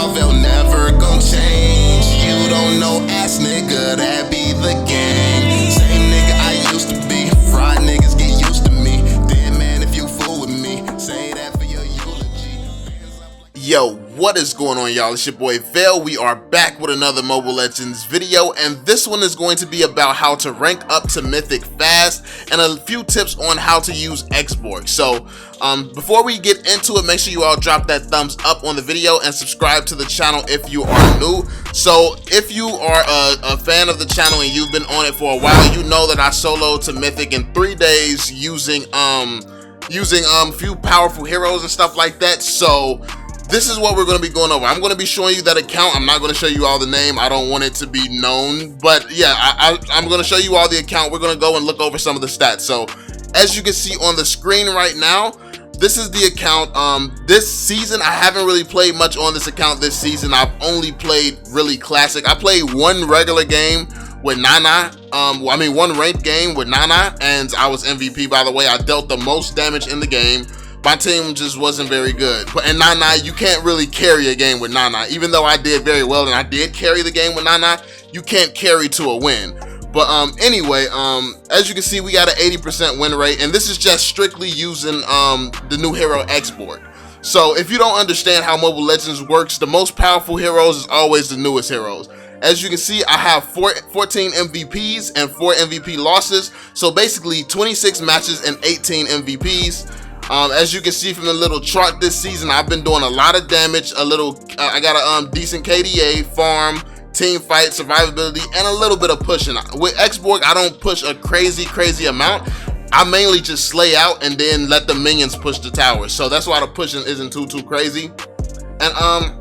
how VeLL never gon' change. You don't know, ass nigga, that be the gang. Same nigga I used to be. Fried niggas get used to me. Dead man, if you fool with me, say that for your eulogy. Yo, what is going on, y'all? It's your boy VeLL. We are back with another Mobile Legends video, and this one is going to be about how to rank up to Mythic fast and a few tips on how to use Xborg. So before we get into it, make sure you all drop that thumbs up on the video and subscribe to the channel if you are new. So if you are a fan of the channel and you've been on it for a while, you know that I soloed to Mythic in 3 days using few powerful heroes and stuff like that. So this is what we're going to be going over. I'm going to be showing you that account. I'm not going to show you all the name. I don't want it to be known. But yeah, I'm going to show you all the account. We're going to go and look over some of the stats. So as you can see on the screen right now, this is the account. This season, I haven't really played much on this account this season. I've only played really classic. I played one regular game with Nana. One ranked game with Nana, and I was MVP, by the way. I dealt the most damage in the game. My team just wasn't very good. And Nana, you can't really carry a game with Nana. Even though I did very well and I did carry the game with Nana, you can't carry to a win. But anyway, as you can see, we got an 80% win rate, and this is just strictly using the new hero Xborg. So if you don't understand how Mobile Legends works, the most powerful heroes is always the newest heroes. As you can see, I have 14 MVPs and 4 MVP losses. So basically 26 matches and 18 MVPs. As you can see from the little chart this season, I've been doing a lot of damage, I got a decent KDA, farm, team fight, survivability, and a little bit of pushing. With Xborg, I don't push a crazy amount. I mainly just slay out and then let the minions push the tower. So that's why the pushing isn't too crazy. And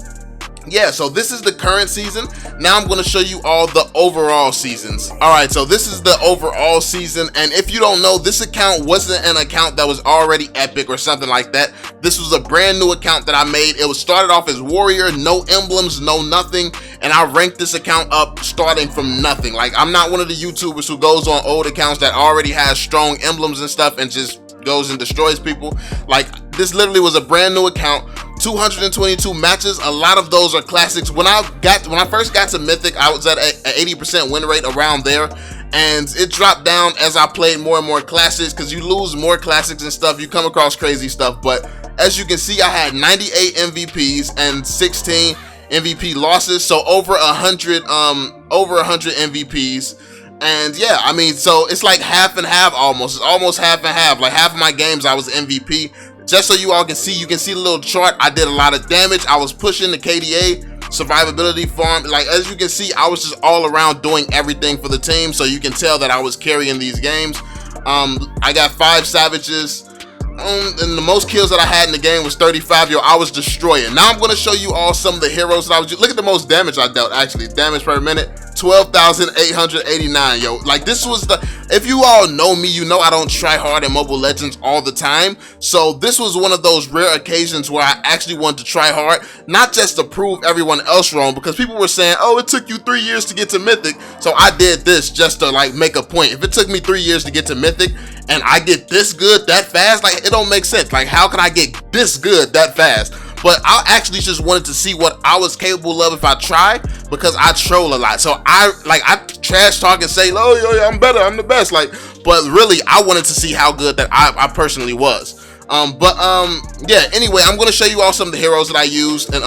yeah, so this is the current season. Now I'm going to show you all the overall seasons. Alright, so this is the overall season, and if you don't know, this account wasn't an account that was already epic or something like that. This was a brand new account that I made. It was started off as warrior, no emblems, no nothing, and I ranked this account up starting from nothing. Like, I'm not one of the YouTubers who goes on old accounts that already has strong emblems and stuff and just goes and destroys people. Like, this literally was a brand new account. 222 matches, a lot of those are classics. When I first got to Mythic, I was at an 80% win rate around there, and it dropped down as I played more and more classics, because you lose more classics and stuff, you come across crazy stuff. But as you can see, I had 98 MVPs and 16 MVP losses, so over 100 MVPs. And yeah, I mean, so it's like half and half almost. It's almost half and half. Like, half of my games I was MVP. Just so you all can see the little chart. I did a lot of damage. I was pushing the KDA, survivability, farm. Like, as you can see, I was just all around doing everything for the team. So you can tell that I was carrying these games. I got 5 savages. And the most kills that I had in the game was 35. Yo, I was destroying. Now I'm going to show you all some of the heroes that I was. Look at the most damage I dealt, actually. Damage per minute, 12,889. Yo, like, this was the, if you all know me, you know I don't try hard in Mobile Legends all the time. So this was one of those rare occasions where I actually wanted to try hard, not just to prove everyone else wrong, because people were saying, oh, it took you 3 years to get to Mythic. So I did this just to, like, make a point. If it took me 3 years to get to Mythic and I get this good that fast, like, it don't make sense. Like, how can I get this good that fast? But I actually just wanted to see what I was capable of if I tried, because I troll a lot. So I trash talk and say, oh, yo, I'm better, I'm the best. Like, but really, I wanted to see how good that I personally was. Yeah, anyway, I'm going to show you all some of the heroes that I used, and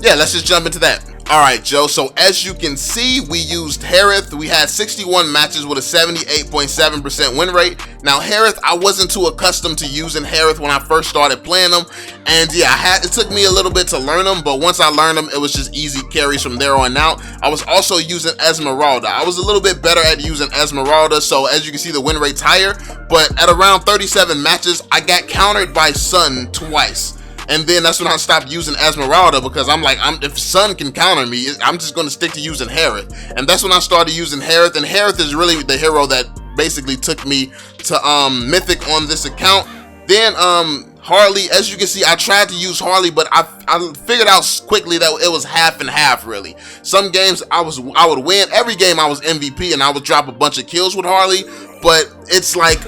yeah, let's just jump into that. Alright, Joe, so as you can see, we used Harith. We had 61 matches with a 78.7% win rate. Now, Harith, I wasn't too accustomed to using Harith when I first started playing them. And yeah, it took me a little bit to learn them, but once I learned them, it was just easy carries from there on out. I was also using Esmeralda. I was a little bit better at using Esmeralda, so as you can see, the win rate's higher. But at around 37 matches, I got countered by Sun twice. And then that's when I stopped using Esmeralda, because I'm like, if Sun can counter me, I'm just going to stick to using Harith. And that's when I started using Harith, and Harith is really the hero that basically took me to Mythic on this account. Then Harley, as you can see, I tried to use Harley, but I figured out quickly that it was half and half, really. Some games I would win. Every game I was MVP, and I would drop a bunch of kills with Harley. But it's like,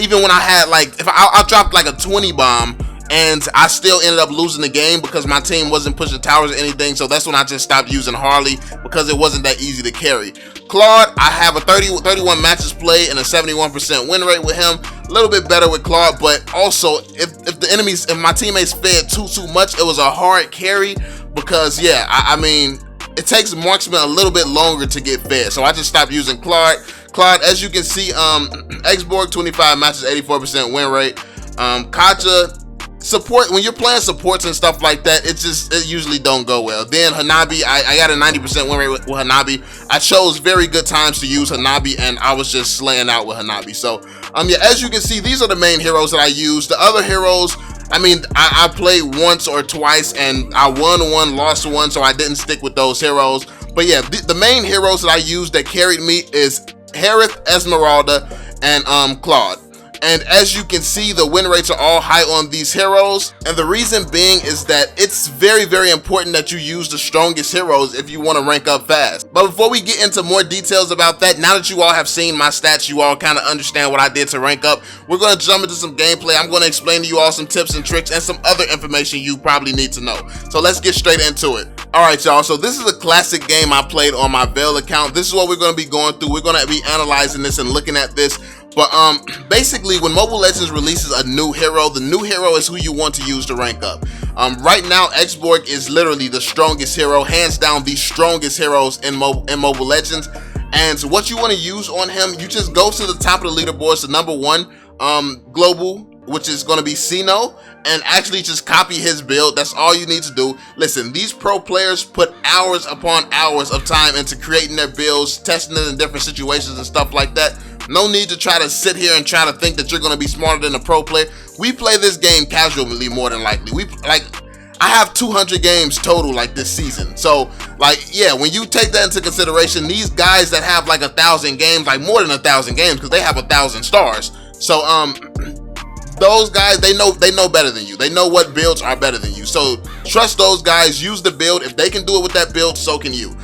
even when I had, like, if I dropped like a 20 bomb, and I still ended up losing the game because my team wasn't pushing towers or anything. So that's when I just stopped using Harley, because it wasn't that easy to carry. Claude, I have a 31 matches played and a 71% win rate with him. A little bit better with Claude, but also if my teammates fed too much, it was a hard carry, because yeah, I mean, it takes marksman a little bit longer to get fed. So I just stopped using Claude. As you can see, Xborg 25 matches, 84% win rate. Kacha, support, when you're playing supports and stuff like that, it usually don't go well. Then Hanabi, I got a 90% win rate with Hanabi. I chose very good times to use Hanabi, and I was just slaying out with Hanabi. So yeah, as you can see, these are the main heroes that I use. The other heroes, I mean, I played once or twice, and I won one, lost one, so I didn't stick with those heroes. But yeah, the main heroes that I used that carried me is Harith, Esmeralda, and Claude. And as you can see, the win rates are all high on these heroes, and the reason being is that it's very, very important that you use the strongest heroes if you want to rank up fast. But before we get into more details about that, now that you all have seen my stats, you all kind of understand what I did to rank up, we're going to jump into some gameplay. I'm going to explain to you all some tips and tricks and some other information you probably need to know. So let's get straight into it. Alright y'all, so this is a classic game I played on my VeLL account. This is what we're going to be going through. We're going to be analyzing this and looking at this. But basically, when Mobile Legends releases a new hero, the new hero is who you want to use to rank up. Right now, Xborg is literally the strongest hero, hands down the strongest heroes in Mobile Legends. And what you want to use on him, you just go to the top of the leaderboards, the number 1 global, which is going to be Sino, and actually just copy his build. That's all you need to do. Listen, these pro players put hours upon hours of time into creating their builds, testing it in different situations and stuff like that. No need to try to sit here and try to think that you're going to be smarter than a pro player. We play this game casually more than likely. I have 200 games total like this season. So like, yeah, when you take that into consideration, these guys that have like 1,000 games, like more than 1,000 games, because they have 1,000 stars. So those guys, they know better than you. They know what builds are better than you. So trust those guys, use the build. If they can do it with that build, so can you.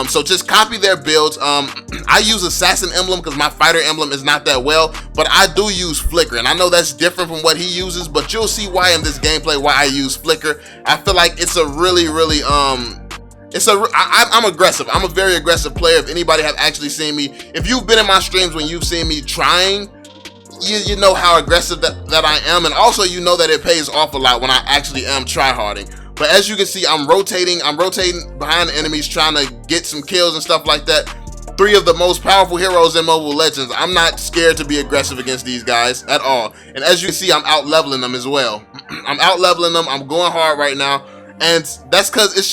So just copy their builds. I use Assassin Emblem because my fighter emblem is not that well, but I do use Flicker, and I know that's different from what he uses, but you'll see why in this gameplay why I use Flicker. I feel like it's a really I'm aggressive. I'm a very aggressive player. If anybody have actually seen me, if you've been in my streams when you've seen me trying, you know how aggressive that I am, and also you know that it pays off a lot when I actually am tryharding. But as you can see, I'm rotating behind the enemies, trying to get some kills and stuff like that. 3 of the most powerful heroes in Mobile Legends. I'm not scared to be aggressive against these guys at all. And as you can see, I'm out leveling them as well. I'm out leveling them. I'm going hard right now, and that's because it's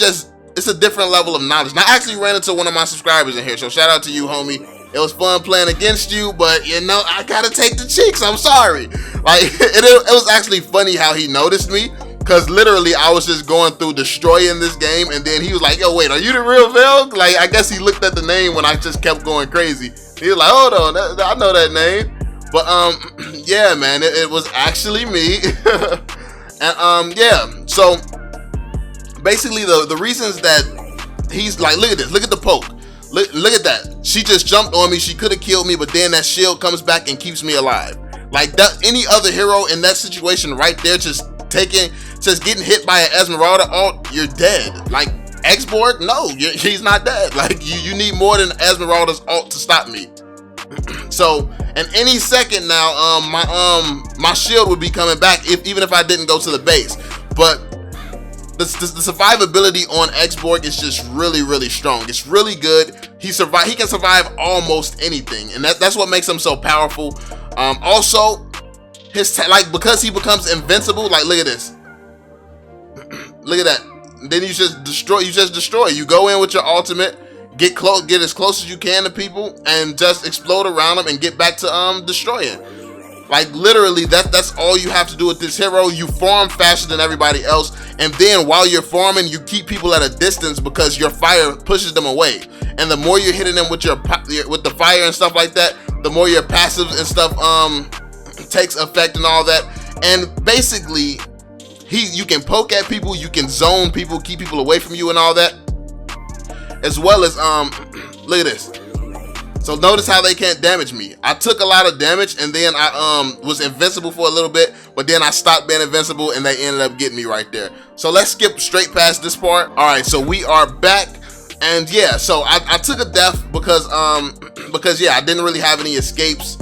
a different level of knowledge. And I actually ran into one of my subscribers in here, so shout out to you, homie. It was fun playing against you, but you know, I gotta take the cheeks. I'm sorry. Like it was actually funny how he noticed me. Because literally, I was just going through destroying this game, and then he was like, yo, wait, are you the real VeLL? Like, I guess he looked at the name when I just kept going crazy. He was like, hold on, I know that name. But, yeah, man, it was actually me. And, yeah, so, basically, the reasons that he's like, look at this, look at the poke. Look at that. She just jumped on me. She could have killed me, but then that shield comes back and keeps me alive. Like, that, any other hero in that situation right there, just getting hit by an Esmeralda ult, you're dead. Like Xborg, no, he's not dead. Like you need more than Esmeralda's ult to stop me. So, and any second now, my shield would be coming back even if I didn't go to the base. But the survivability on Xborg is just really strong. It's really good. He can survive almost anything, and that's what makes him so powerful. Also, because he becomes invincible. Like, look at this. Look at that. Then you just destroy. You go in with your ultimate, get as close as you can to people, and just explode around them and get back to destroying. Like literally, that's all you have to do with this hero. You farm faster than everybody else, and then while you're farming, you keep people at a distance because your fire pushes them away. And the more you're hitting them with the fire and stuff like that, the more your passives and stuff takes effect and all that. And basically, you can poke at people, you can zone people, keep people away from you and all that, as well as look at this. So notice how they can't damage me. I took a lot of damage and then I was invincible for a little bit, but then I stopped being invincible and they ended up getting me right there. So let's skip straight past this part. All right, so we are back. And yeah, so I took a death because yeah, I didn't really have any escapes.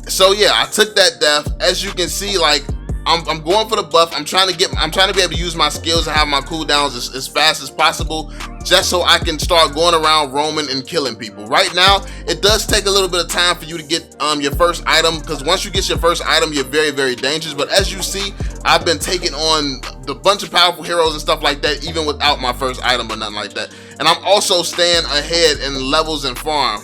So yeah, I took that death. As you can see, like I'm going for the buff. I'm trying to be able to use my skills and have my cooldowns as fast as possible, just so I can start going around roaming and killing people. Right now, it does take a little bit of time for you to get your first item, because once you get your first item, you're very, very dangerous. But as you see, I've been taking on the bunch of powerful heroes and stuff like that, even without my first item or nothing like that. And I'm also staying ahead in levels and farm,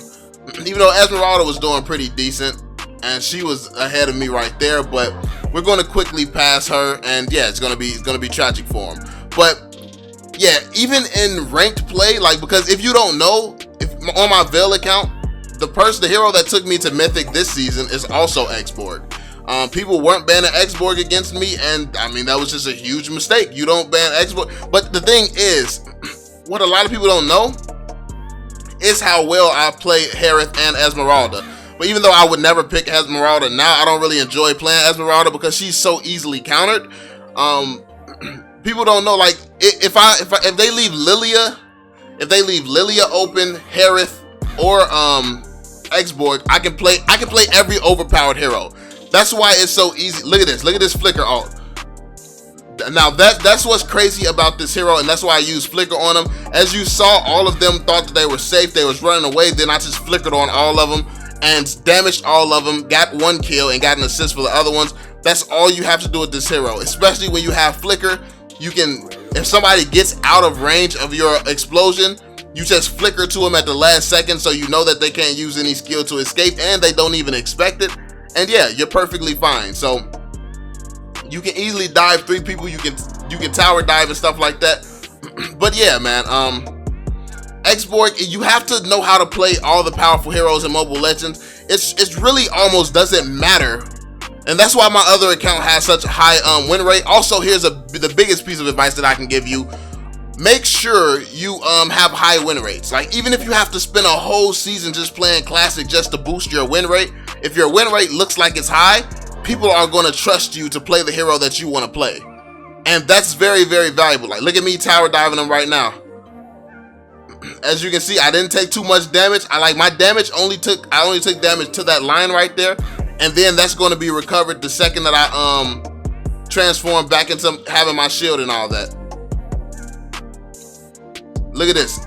even though Esmeralda was doing pretty decent and she was ahead of me right there. But we're going to quickly pass her, and yeah, it's going to be tragic for him. But yeah, even in ranked play, like, because if you don't know, if on my VeLL account, the hero that took me to Mythic this season is also Xborg. People weren't banning Xborg against me, and I mean, that was just a huge mistake. You don't ban Xborg. But the thing is, what a lot of people don't know is how well I play Harith and Esmeralda. But even though I would never pick Esmeralda now, I don't really enjoy playing Esmeralda because she's so easily countered. People don't know, like, if they leave Lilia open, Harith, or Xborg, I can play every overpowered hero. That's why it's so easy. Look at this flicker ult. Now that's what's crazy about this hero, and that's why I use flicker on them. As you saw, all of them thought that they were safe, they was running away, then I just flickered on all of them and damaged all of them, got 1 kill and got an assist for the other ones. That's all you have to do with this hero, especially when you have flicker. You can, if somebody gets out of range of your explosion, you just flicker to them at the last second, so you know that they can't use any skill to escape, and they don't even expect it. And yeah, you're perfectly fine. So you can easily dive 3 people, you can tower dive and stuff like that. But yeah, man, Xborg, you have to know how to play all the powerful heroes in Mobile Legends. It's really almost doesn't matter, and that's why my other account has such a high win rate. Also, here's the biggest piece of advice that I can give you: make sure you have high win rates. Like, even if you have to spend a whole season just playing Classic just to boost your win rate, if your win rate looks like it's high, people are going to trust you to play the hero that you want to play, and that's very, very valuable. Like, look at me tower diving them right now. As you can see, I didn't take too much damage. I only took damage to that line right there, and then that's going to be recovered the second that I transform back into having my shield and all that. Look at this.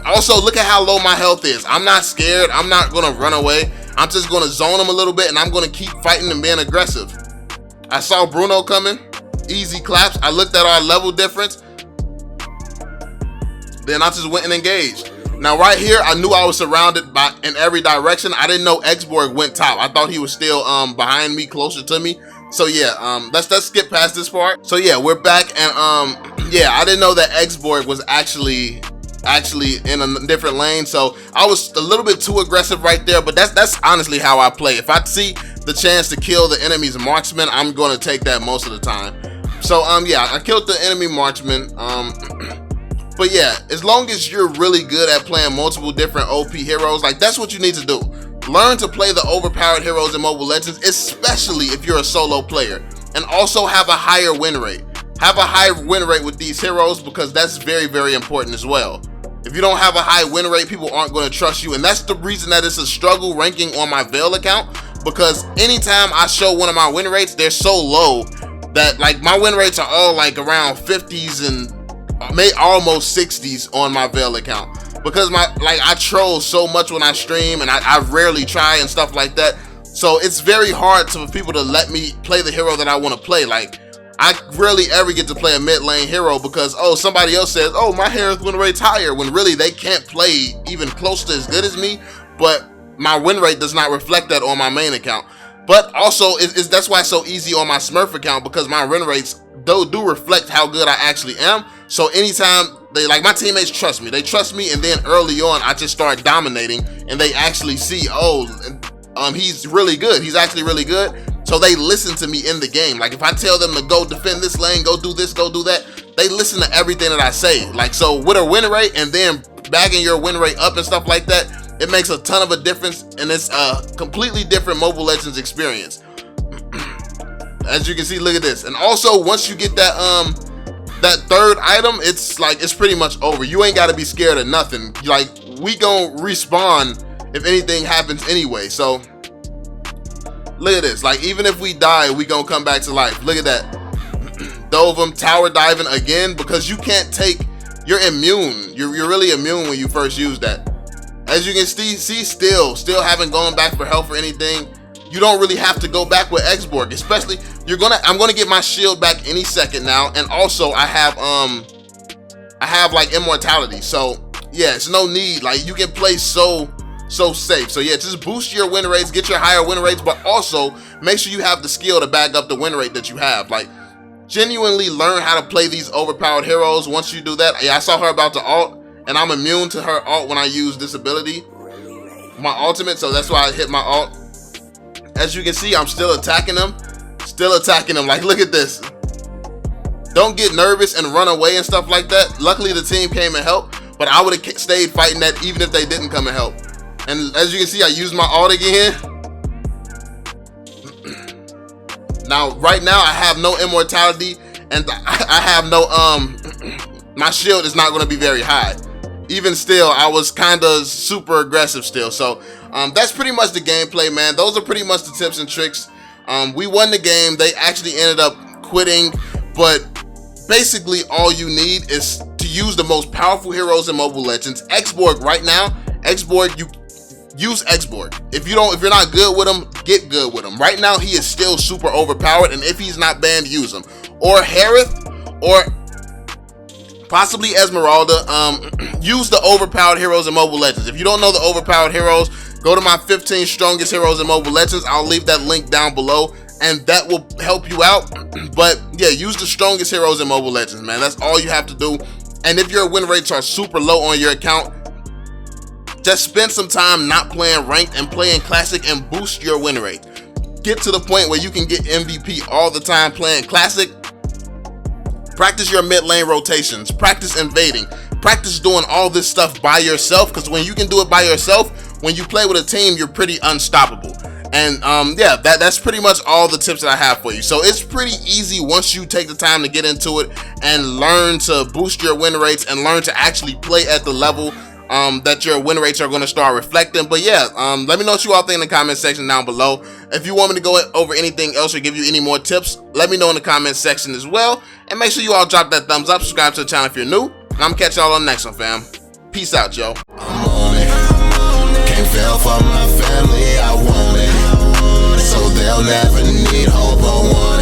Also, look at how low my health is. I'm not scared. I'm not going to run away. I'm just going to zone them a little bit, and I'm going to keep fighting and being aggressive. I saw Bruno coming. Easy claps. I looked at our level difference. Then I just went and engaged. Now right here, I knew I was surrounded in every direction. I didn't know Xborg went top. I thought he was still behind me, closer to me. So yeah, let's skip past this part. So yeah, we're back, and yeah, I didn't know that Xborg was actually in a different lane. So I was a little bit too aggressive right there, but that's honestly how I play. If I see the chance to kill the enemy's marksman, I'm going to take that most of the time. So yeah, I killed the enemy marksman. But yeah, as long as you're really good at playing multiple different OP heroes, like, that's what you need to do. Learn to play the overpowered heroes in Mobile Legends, especially if you're a solo player, and also have a higher win rate. Have a high win rate with these heroes, because that's very, very important as well. If you don't have a high win rate, people aren't going to trust you, and that's the reason that it's a struggle ranking on my VeLL account, because anytime I show one of my win rates, they're so low that, like, my win rates are all like around 50s and almost 60s on my VeLL account, because I troll so much when I stream, and I rarely try and stuff like that. So it's very hard for people to let me play the hero that I want to play. Like, I rarely ever get to play a mid lane hero because, oh, somebody else says, oh, my Harith win rate's higher, when really they can't play even close to as good as me, but my win rate does not reflect that on my main account. But also, that's why it's so easy on my Smurf account, because my win rates do reflect how good I actually am. So anytime my teammates trust me, and then early on I just start dominating, and they actually see, oh, he's really good. He's actually really good. So they listen to me in the game. Like, if I tell them to go defend this lane, go do this, go do that, they listen to everything that I say. Like, so with a win rate and then bagging your win rate up and stuff like that, It makes a ton of a difference, and it's a completely different Mobile Legends experience. As you can see, look at this. And also, once you get that third item, it's pretty much over. You ain't got to be scared of nothing. Like, we gonna respawn if anything happens anyway. So look at this. Like, even if we die, we gonna come back to life. Look at that. Dove him, tower diving again, because you can't take, you're immune. You're really immune when you first use that. As you can see, still haven't gone back for health or anything. You don't really have to go back with Xborg, especially I'm gonna get my shield back any second now, and also I have like immortality. So yeah, it's no need. Like, you can play so safe. So yeah, just boost your win rates, get your higher win rates, but also make sure you have the skill to back up the win rate that you have. Like, genuinely learn how to play these overpowered heroes. Once you do that, yeah, I saw her about to ult, and I'm immune to her ult when I use this ability, my ultimate, so that's why I hit my ult. As you can see, I'm still attacking them. Like, look at this. Don't get nervous and run away and stuff like that. Luckily, the team came and helped, but I would have stayed fighting that even if they didn't come and help. And as you can see, I used my ult again. Now, right now, I have no immortality, and I have no, my shield is not going to be very high. Even still, I was kind of super aggressive still. So that's pretty much the gameplay, man. Those are pretty much the tips and tricks. We won the game. They actually ended up quitting, but basically all you need is to use the most powerful heroes in Mobile Legends. Xborg right now, you use Xborg. If you're not good with him, get good with him. Right now, he is still super overpowered, and if he's not banned, use him. Or Harith, or possibly Esmeralda. Use the overpowered heroes in Mobile Legends. If you don't know the overpowered heroes, go to my 15 strongest heroes in Mobile Legends. I'll leave that link down below, and that will help you out. But yeah, use the strongest heroes in Mobile Legends, man. That's all you have to do. And if your win rates are super low on your account, just spend some time not playing ranked and playing classic and boost your win rate. Get to the point where you can get MVP all the time playing classic. Practice your mid lane rotations, practice invading, practice doing all this stuff by yourself, because when you can do it by yourself, when you play with a team, you're pretty unstoppable. And yeah, that's pretty much all the tips that I have for you. So it's pretty easy once you take the time to get into it and learn to boost your win rates and learn to actually play at the level that your win rates are going to start reflecting. But yeah, let me know what you all think in the comment section down below. If you want me to go over anything else or give you any more tips, let me know in the comment section as well. And make sure you all drop that thumbs up, subscribe to the channel if you're new, and I'm gonna catch y'all on the next one, fam. Peace out, yo. I'm on it. Can't fail for my family, I want it. So they'll never need hope or want